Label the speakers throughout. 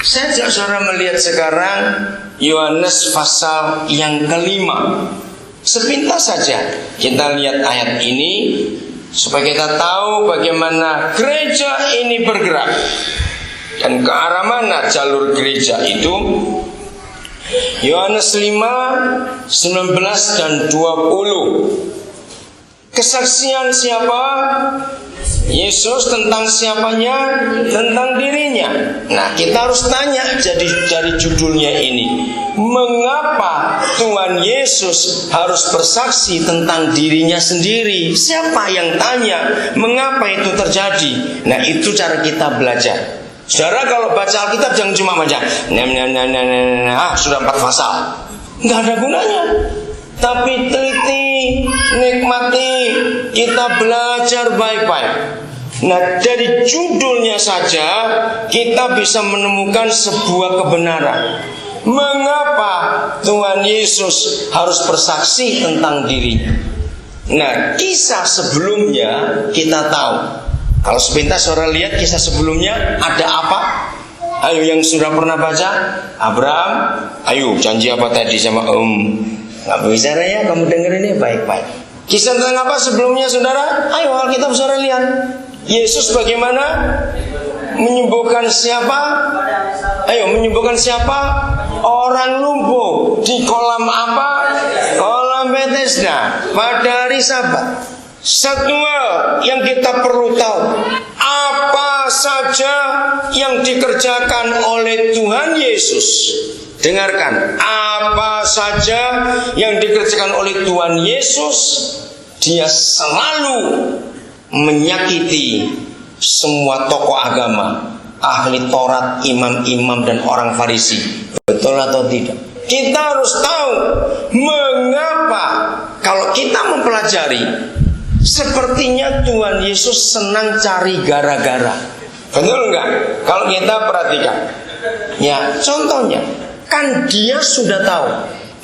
Speaker 1: Saya ajak saudara melihat sekarang Yohanes pasal yang kelima. Sepintas saja kita lihat ayat ini supaya kita tahu bagaimana gereja ini bergerak dan ke arah mana jalur gereja itu. Yohanes 5, 19 dan 20. Kesaksian siapa? Yesus tentang siapanya? Tentang dirinya. Nah, kita harus tanya dari judulnya ini, mengapa Tuhan Yesus harus bersaksi tentang dirinya sendiri? Siapa yang tanya? Mengapa itu terjadi? Nah, itu cara kita belajar. Saudara kalau baca Alkitab jangan cuma baca sudah 4 pasal, nggak ada gunanya. Tapi teliti, nikmati, kita belajar baik-baik. Nah, dari judulnya saja kita bisa menemukan sebuah kebenaran. Mengapa Tuhan Yesus harus bersaksi tentang dirinya? Nah, kisah sebelumnya kita tahu. Kalau sepintas saudara lihat kisah sebelumnya ada apa? Ayo yang sudah pernah baca, Abraham, ayo janji apa tadi sama nggak bicara ya, kamu dengar ini baik-baik. Kisah tentang apa sebelumnya saudara? Ayo Alkitab saudara lihat. Yesus bagaimana menyembuhkan siapa? Ayo menyembuhkan siapa? Orang lumpuh di kolam apa? Kolam Bethesda pada hari Sabat. Satu hal yang kita perlu tahu, apa saja yang dikerjakan oleh Tuhan Yesus. Dengarkan, apa saja yang dikerjakan oleh Tuhan Yesus, dia selalu menyakiti semua tokoh agama, ahli Taurat, imam-imam dan orang Farisi. Betul atau tidak? Kita harus tahu mengapa. Kalau kita mempelajari, sepertinya Tuhan Yesus senang cari gara-gara. Betul enggak? Kalau kita perhatikan, ya contohnya, kan dia sudah tahu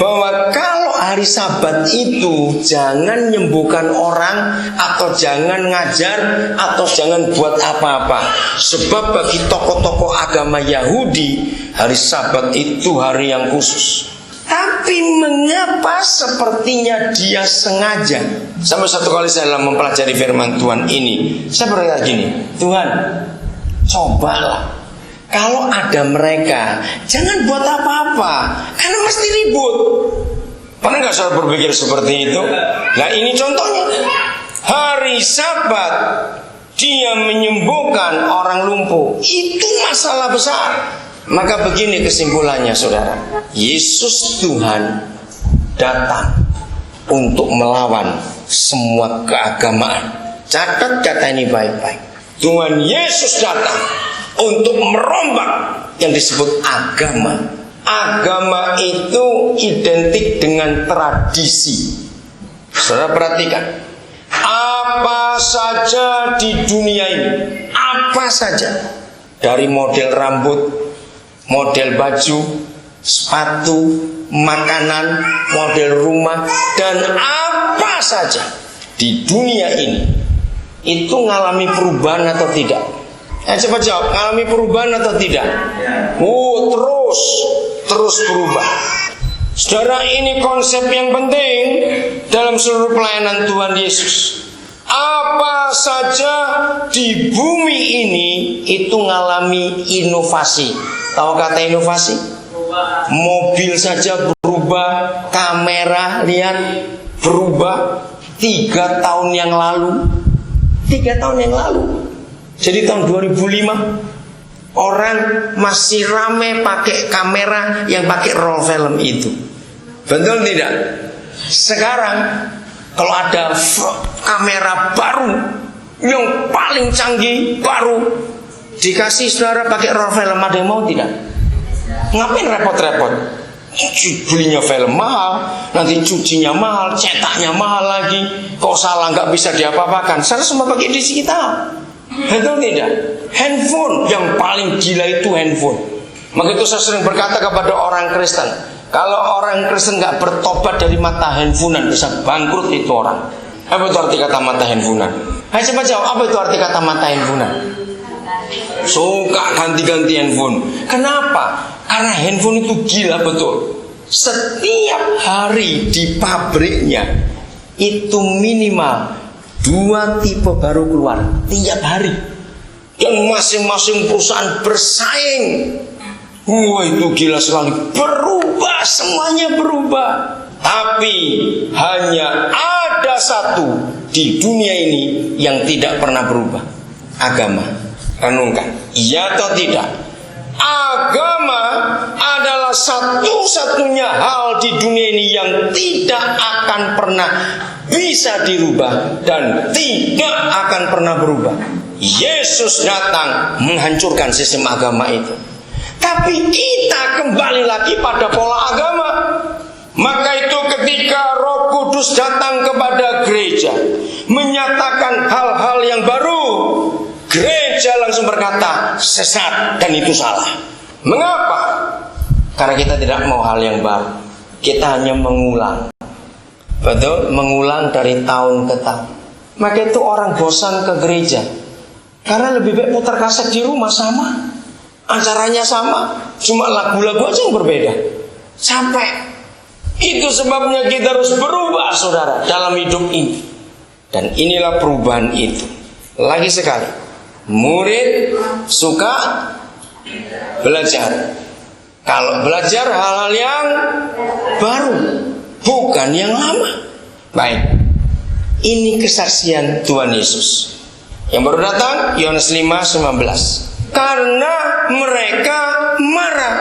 Speaker 1: bahwa kalau hari Sabat itu jangan nyembuhkan orang, atau jangan ngajar, atau jangan buat apa-apa. Sebab bagi tokoh-tokoh agama Yahudi, hari Sabat itu hari yang khusus. Tapi mengapa sepertinya dia sengaja? Sampai satu kali saya dalam mempelajari firman Tuhan ini, saya berkata gini, Tuhan, cobalah. Kalau ada mereka, jangan buat apa-apa, karena mesti ribut. Pernah nggak saudara berpikir seperti itu? Nah ini contohnya. Hari Sabat dia menyembuhkan orang lumpuh. Itu masalah besar. Maka begini kesimpulannya saudara. Yesus Tuhan datang untuk melawan semua keagamaan. Catat kata ini baik-baik. Tuhan Yesus datang untuk merombak yang disebut agama. Agama itu identik dengan tradisi. Saudara perhatikan, apa saja di dunia ini, apa saja, dari model rambut, model baju, sepatu, makanan, model rumah, dan apa saja di dunia ini itu mengalami perubahan atau tidak? Cepat jawab, mengalami perubahan atau tidak? Terus berubah. Saudara, ini konsep yang penting dalam seluruh pelayanan Tuhan Yesus. Apa saja di bumi ini itu mengalami inovasi. Tahu kata inovasi? Mobil saja berubah, kamera lihat berubah. 3 tahun yang lalu. Jadi tahun 2005 orang masih rame pakai kamera yang pakai roll film itu. Betul tidak? Sekarang kalau ada kamera baru yang paling canggih baru dikasih saudara pakai roll film, ada yang mau tidak? Ngapain repot-repot? Belinya film mahal, nanti cucinya mahal, cetaknya mahal lagi. Kok salah nggak bisa diapa-apakan? Saudara semua pakai digital. Betul tidak? Handphone yang paling gila itu handphone. Maka itu saya sering berkata kepada orang Kristen, kalau orang Kristen nggak bertobat dari mata handphonean, bisa bangkrut itu orang. Apa itu arti kata mata handphonean? Ayo coba jawab, apa itu arti kata mata handphonean? Suka ganti-ganti handphone. Kenapa? Karena handphone itu gila betul. Setiap hari di pabriknya itu minimal 2 tipe baru keluar tiap hari. Dan masing-masing perusahaan bersaing. Wah, itu gila sekali. Berubah, semuanya berubah. Tapi hanya ada satu di dunia ini yang tidak pernah berubah. Agama. Renungkan, iya atau tidak? Agama adalah satu-satunya hal di dunia ini yang tidak akan pernah bisa dirubah dan tidak akan pernah berubah. Yesus datang menghancurkan sistem agama itu. Tapi kita kembali lagi pada pola agama. Maka itu ketika Roh Kudus datang kepada gereja menyatakan hal-hal yang baru, gereja langsung berkata sesat dan itu salah. Mengapa? Karena kita tidak mau hal yang baru. Kita hanya mengulang. Betul? Mengulang dari tahun ke tahun. Maka itu orang bosan ke gereja. Karena lebih baik putar kaset di rumah sama. Acaranya sama. Cuma lagu-lagu aja yang berbeda. Sampai. Itu sebabnya kita harus berubah, saudara, dalam hidup ini. Dan inilah perubahan itu. Lagi sekali, murid suka belajar. Kalau belajar hal-hal yang baru, bukan yang lama. Baik, ini kesaksian Tuhan Yesus. Yang baru datang, Yohanes 5:19. Karena mereka marah.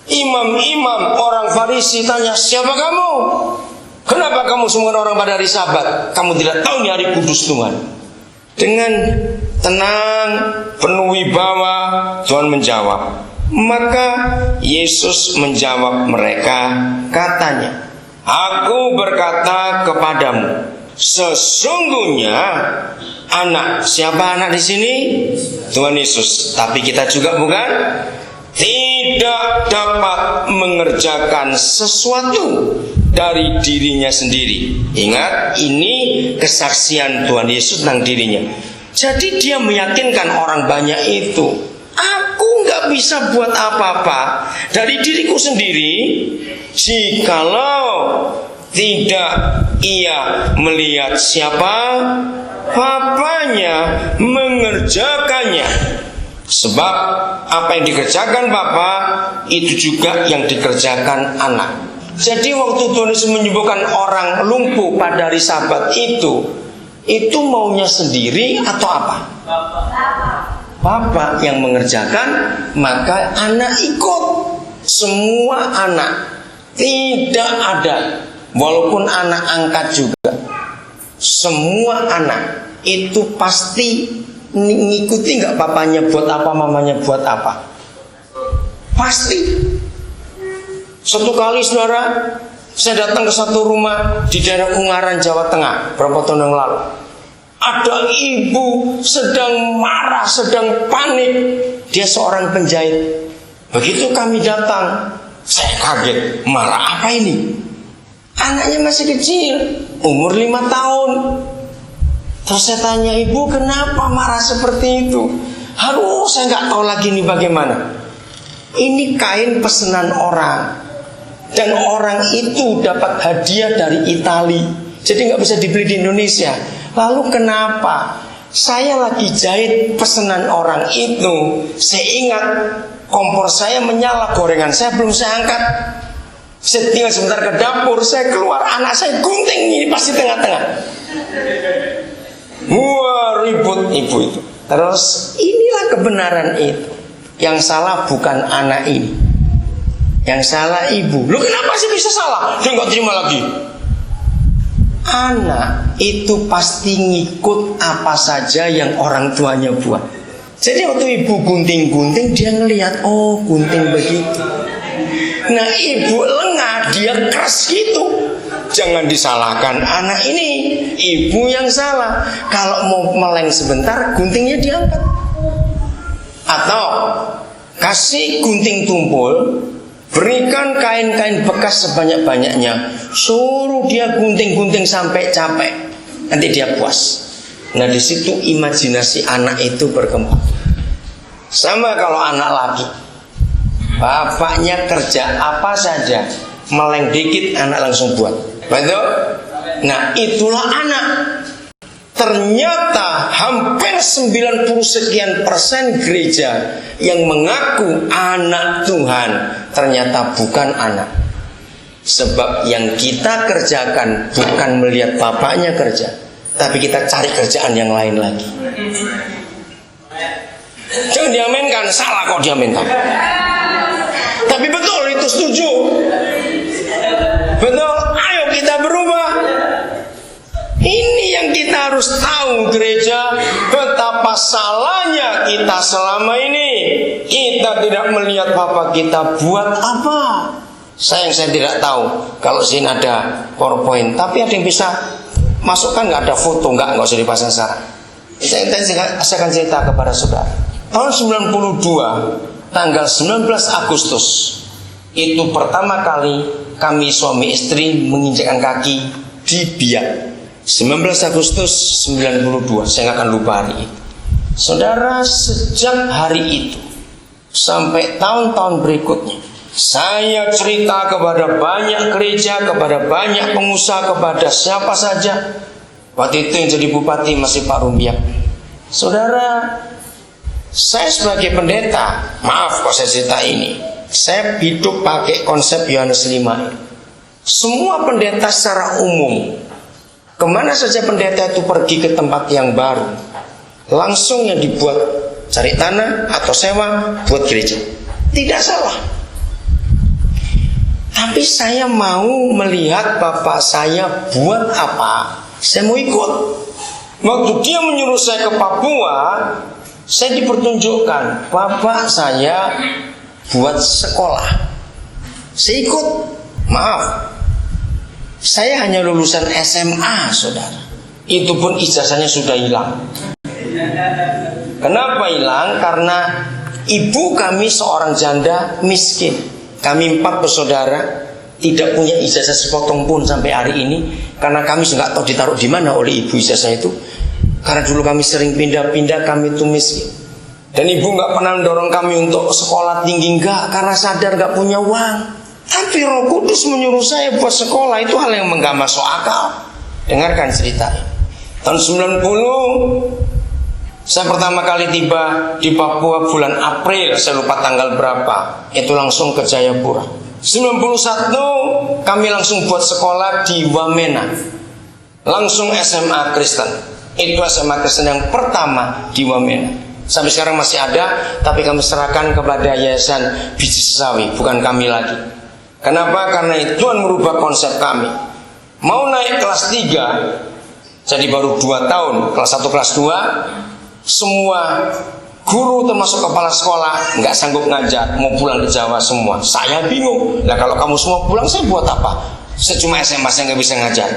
Speaker 1: Imam-imam orang Farisi tanya, siapa kamu? Kenapa kamu semua orang pada hari Sabat? Kamu tidak tahu ini hari kudus Tuhan. Dengan tenang, penuh wibawa, Tuhan menjawab. Maka Yesus menjawab mereka, katanya, aku berkata kepadamu, sesungguhnya anak, siapa anak di sini? Tuhan Yesus. Tapi kita juga bukan? Tidak dapat mengerjakan sesuatu dari dirinya sendiri. Ingat, ini kesaksian Tuhan Yesus tentang dirinya. Jadi dia meyakinkan orang banyak itu, aku gak bisa buat apa-apa dari diriku sendiri jikalau tidak ia melihat siapa Bapaknya mengerjakannya. Sebab apa yang dikerjakan Bapa itu juga yang dikerjakan anak. Jadi waktu Tuhan Yesus menyembuhkan orang lumpuh pada hari Sabat itu maunya sendiri atau apa? Bapa yang mengerjakan, maka anak ikut. Semua anak, tidak ada, walaupun anak angkat juga, semua anak itu pasti ngikuti nggak papanya buat apa, mamanya buat apa? Pasti. Satu kali saudara, saya datang ke satu rumah di daerah Ungaran, Jawa Tengah, berapa tahun yang lalu. Ada ibu sedang marah, sedang panik. Dia seorang penjahit. Begitu kami datang, saya kaget. Marah apa ini? Anaknya masih kecil, umur 5 tahun. Terus saya tanya, ibu kenapa marah seperti itu? Aduh, saya nggak tahu lagi ini bagaimana. Ini kain pesanan orang, dan orang itu dapat hadiah dari Itali, jadi nggak bisa dibeli di Indonesia. Lalu kenapa? Saya lagi jahit pesanan orang itu. Saya ingat kompor saya menyala, gorengan saya belum saya angkat. Saya tinggal sebentar ke dapur, saya keluar, anak saya gunting ini pasti tengah-tengah. Wah, ribut ibu itu. Terus inilah kebenaran itu. Yang salah bukan anak ini, yang salah ibu. Lu kenapa sih bisa salah? Dia nggak terima lagi. Anak itu pasti ngikut apa saja yang orang tuanya buat. Jadi waktu ibu gunting-gunting, dia ngelihat, oh gunting begitu. Nah ibu lengah, dia keras gitu. Jangan disalahkan anak ini, ibu yang salah. Kalau mau meleng sebentar, guntingnya diangkat. Atau kasih gunting tumpul, berikan kain-kain bekas sebanyak-banyaknya, suruh dia gunting-gunting sampai capek, nanti dia puas. Nah di situ imajinasi anak itu berkembang. Sama kalau anak laki, bapaknya kerja apa saja, meleng dikit anak langsung buat. Betul? Nah, itulah anak. Ternyata hampir 90 sekian persen gereja yang mengaku anak Tuhan ternyata bukan anak. Sebab yang kita kerjakan bukan melihat bapaknya kerja, tapi kita cari kerjaan yang lain lagi. Jangan diaminkan, salah kok diaminkan. Tapi betul, itu setuju. Betul, ayo kita berubah. Ini yang kita harus tahu gereja, betapa salahnya kita selama ini. Kita tidak melihat Bapak kita buat apa. Saya tidak tahu kalau sini ada PowerPoint, tapi ada yang bisa masukkan, nggak ada foto, nggak usah dipasang syarat. Saya akan cerita kepada saudara. Tahun 92, tanggal 19 Agustus, itu pertama kali kami suami istri menginjakkan kaki di Biak. 19 Agustus 92, saya nggak akan lupa hari itu. Saudara, sejak hari itu sampai tahun-tahun berikutnya, saya cerita kepada banyak gereja, kepada banyak pengusaha, kepada siapa saja. Waktu itu yang jadi bupati masih Pak Rumbiak. Saudara, saya sebagai pendeta, maaf kalau saya cerita ini, saya hidup pakai konsep Yohanes 5 ini. Semua pendeta secara umum, kemana saja pendeta itu pergi ke tempat yang baru, langsung yang dibuat cari tanah atau sewa buat gereja. Tidak salah. Tapi saya mau melihat bapak saya buat apa. Saya mau ikut. Waktu dia menyuruh saya ke Papua, saya dipertunjukkan bapak saya buat sekolah. Saya ikut. Maaf, saya hanya lulusan SMA, saudara. Itu pun ijazahnya sudah hilang. Kenapa hilang? Karena ibu kami seorang janda miskin. Kami 4 bersaudara tidak punya ijazah sepotong pun sampai hari ini. Karena kami nggak tahu ditaruh di mana oleh ibu ijazah itu. Karena dulu kami sering pindah-pindah, kami itu miskin. Dan ibu nggak pernah mendorong kami untuk sekolah tinggi, enggak, karena sadar nggak punya uang. Tapi Roh Kudus menyuruh saya buat sekolah, itu hal yang nggak masuk akal. Dengarkan ceritanya. Tahun 90, saya pertama kali tiba di Papua bulan April, saya lupa tanggal berapa. Itu langsung ke Jayapura. 91 kami langsung buat sekolah di Wamena. Langsung SMA Kristen. Itu SMA Kristen yang pertama di Wamena. Sampai sekarang masih ada, tapi kami serahkan kepada Yayasan Biji Sesawi, bukan kami lagi. Kenapa? Karena itu Tuhan merubah konsep kami. Mau naik kelas 3, jadi baru 2 tahun, kelas 1, kelas 2, semua guru termasuk kepala sekolah nggak sanggup ngajar, mau pulang ke Jawa semua. Saya bingung. Nah kalau kamu semua pulang, saya buat apa? Saya cuma SMA, saya nggak bisa ngajar.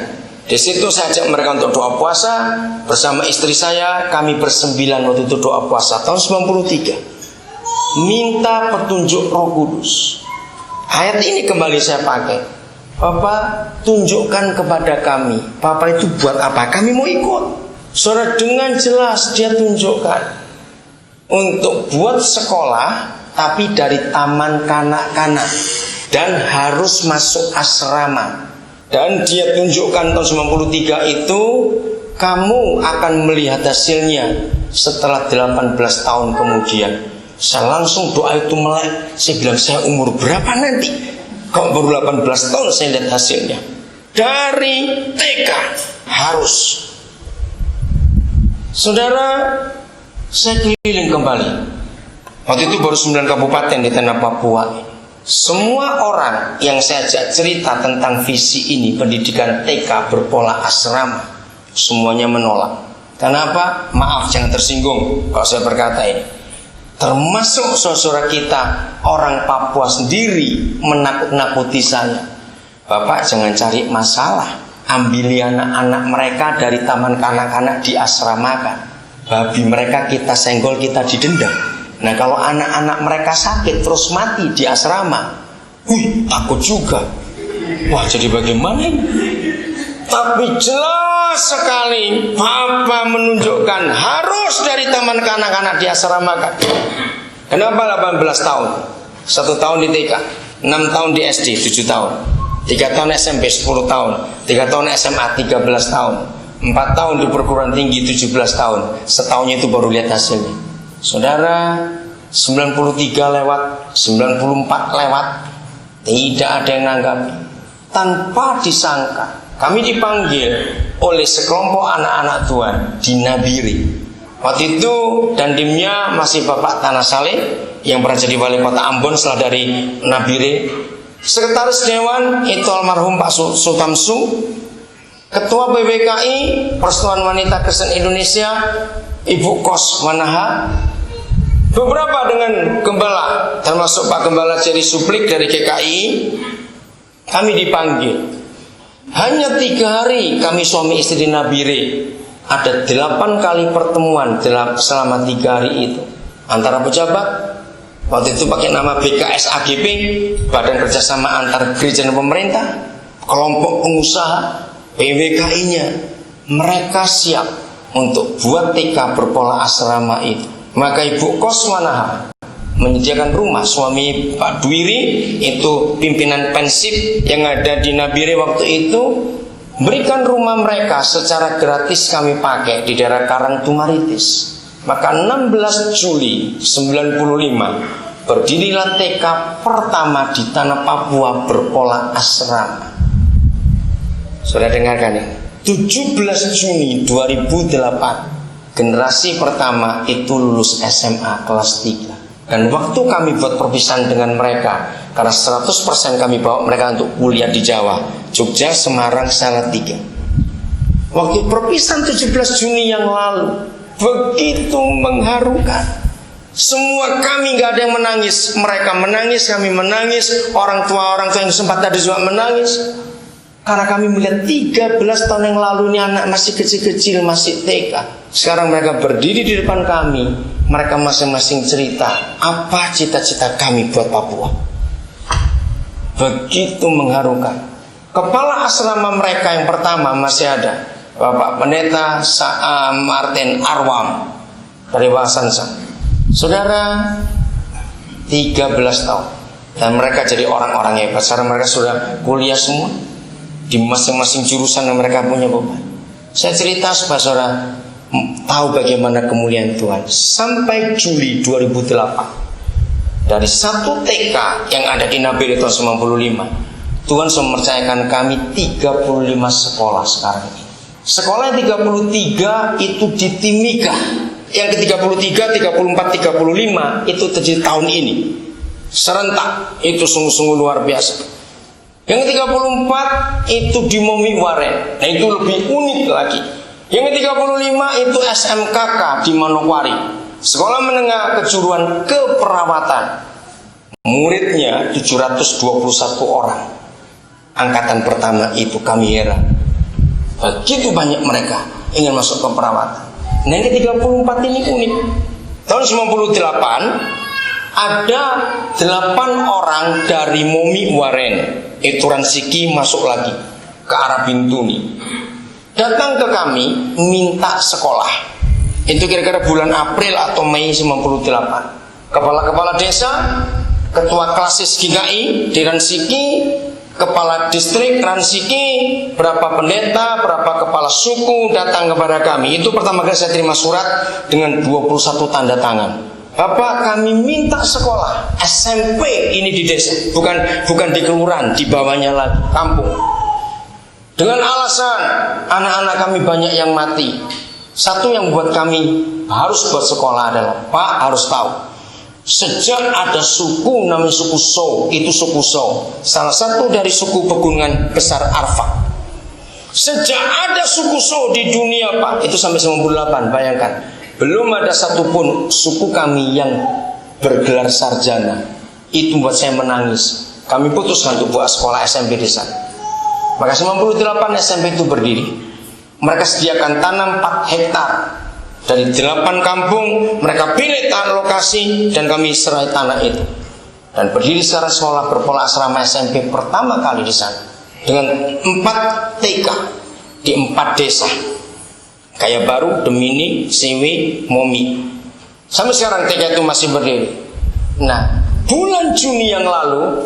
Speaker 1: Di situ saya ajak mereka untuk doa puasa bersama istri saya. Kami bersembilan waktu itu doa puasa tahun 93. Minta petunjuk Roh Kudus. Ayat ini kembali saya pakai. Bapak tunjukkan kepada kami, Bapak itu buat apa? Kami mau ikut. Saudara, dengan jelas dia tunjukkan untuk buat sekolah, tapi dari taman kanak-kanak dan harus masuk asrama. Dan dia tunjukkan tahun 93 itu kamu akan melihat hasilnya setelah 18 tahun kemudian. Saya langsung doa itu melek. Saya bilang, saya umur berapa nanti? Kok baru 18 tahun saya lihat hasilnya. Dari TK harus. Saudara, saya keliling kembali. Waktu itu baru 9 kabupaten di tanah Papua. Semua orang yang saya ajak cerita tentang visi ini, pendidikan TK berpola asrama, semuanya menolak. Kenapa? Maaf, jangan tersinggung kalau saya berkata ini. Termasuk saudara kita, orang Papua sendiri menakut-nakuti saya. Bapak jangan cari masalah. Ambil anak-anak mereka dari taman kanak-kanak diasramakan. Babi mereka kita senggol, kita didenda. Nah kalau anak-anak mereka sakit terus mati di asrama, takut juga. Wah, jadi bagaimana ini? Tapi jelas sekali Bapak menunjukkan harus dari taman kanak-kanak diasramakan. Kenapa 18 tahun? 1 tahun di TK, 6 tahun di SD, 7 tahun, 3 tahun SMP, 10 tahun, 3 tahun SMA, 13 tahun, 4 tahun di perguruan tinggi, 17 tahun. Setahunnya itu baru lihat hasilnya. Saudara, 93 lewat, 94 lewat, tidak ada yang nanggapi. Tanpa disangka, kami dipanggil oleh sekelompok anak-anak Tuhan di Nabire. Waktu itu dandimnya masih Bapak Tanah Saleh yang pernah jadi wali kota Ambon setelah dari Nabire. Sekretaris Dewan itu almarhum Pak Sutamsu. Ketua PBKI Persatuan Wanita Kristen Indonesia Ibu Kos Manaha. Beberapa dengan gembala, termasuk Pak Gembala Jerry Suplik dari GKI. Kami dipanggil. Hanya 3 hari kami suami istri di Nabire. Ada 8 kali pertemuan selama 3 hari itu antara pejabat. Waktu itu pakai nama BKSAGP, Badan Kerjasama Antar Gereja dan Pemerintah, kelompok pengusaha, PWKI-nya. Mereka siap untuk buat TK berpola asrama itu. Maka Ibu Kos Manaha menyediakan rumah. Suami Pak Dwiri itu pimpinan Pensip yang ada di Nabire waktu itu, berikan rumah mereka secara gratis kami pakai di daerah Karangtumaritis. Maka 16 Juli 95 berdirilah TK pertama di tanah Papua berpola asrama. Sudah dengarkan ya? 17 Juni 2008 generasi pertama itu lulus SMA kelas 3. Dan waktu kami buat perpisahan dengan mereka, karena 100% kami bawa mereka untuk kuliah di Jawa, Jogja, Semarang, Salatiga. Waktu perpisahan 17 Juni yang lalu, begitu mengharukan. Semua kami gak ada yang menangis. Mereka menangis, kami menangis. Orang tua yang sempat tadi juga menangis. Karena kami melihat 13 tahun yang lalu ini anak masih kecil-kecil, masih TK. Sekarang mereka berdiri di depan kami. Mereka masing-masing cerita apa cita-cita kami buat Papua. Begitu mengharukan. Kepala asrama mereka yang pertama masih ada, Bapak Pendeta Martin Arwam dari Wasansa. Saudara, 13 tahun. Dan mereka jadi orang-orang hebat. Sekarang mereka sudah kuliah semua di masing-masing jurusan yang mereka punya beban. Saya cerita supaya saudara tahu bagaimana kemuliaan Tuhan. Sampai Juli 2008, dari 1 TK yang ada di Nabire tahun 95, Tuhan sudah mempercayakan kami 35 sekolah sekarang ini. Sekolah yang 33 itu di Timika. Yang ke-33, 34, 35 itu terjadi tahun ini. Serentak, itu sungguh-sungguh luar biasa. Yang ke-34 itu di Momi Waren. Nah itu lebih unik lagi. Yang ke-35 itu SMKK di Manokwari, Sekolah Menengah Kejuruan Keperawatan. Muridnya 721 orang. Angkatan pertama itu kami heran. Begitu banyak mereka ingin masuk ke perawatan. Nah yang ke-34 ini unik. Tahun 98 ada 8 orang dari Momi Waren, Ituran Siki masuk lagi ke arah Bintuni. Datang ke kami minta sekolah. Itu kira-kira bulan April atau Mei 98. Kepala-kepala desa, ketua klasis GKI di Ransiki, kepala distrik Ransiki, berapa pendeta, berapa kepala suku datang kepada kami. Itu pertama kali saya terima surat dengan 21 tanda tangan. Bapak, kami minta sekolah SMP ini di desa, bukan di kelurahan, di bawahnya lagi, kampung. Dengan alasan anak-anak kami banyak yang mati. Satu yang buat kami harus buat sekolah adalah, Pak harus tahu, sejak ada suku namanya suku So, itu suku So, salah satu dari suku pegunungan besar Arfak. Sejak ada suku So di dunia Pak, itu sampai 98, bayangkan, belum ada satupun suku kami yang bergelar sarjana. Itu buat saya menangis. Kami putuskan untuk buat sekolah SMP di sana. Maka 98 SMP itu berdiri. Mereka sediakan tanam 4 hektar. Dari 8 kampung mereka pilih tanah lokasi dan kami serai tanah itu. Dan berdiri secara sekolah berpola asrama SMP pertama kali di sana. Dengan 4 TK di 4 desa. Kaya Baru, Demini, Sewi, Momi. Sampai sekarang TK itu masih berdiri. Nah, bulan Juni yang lalu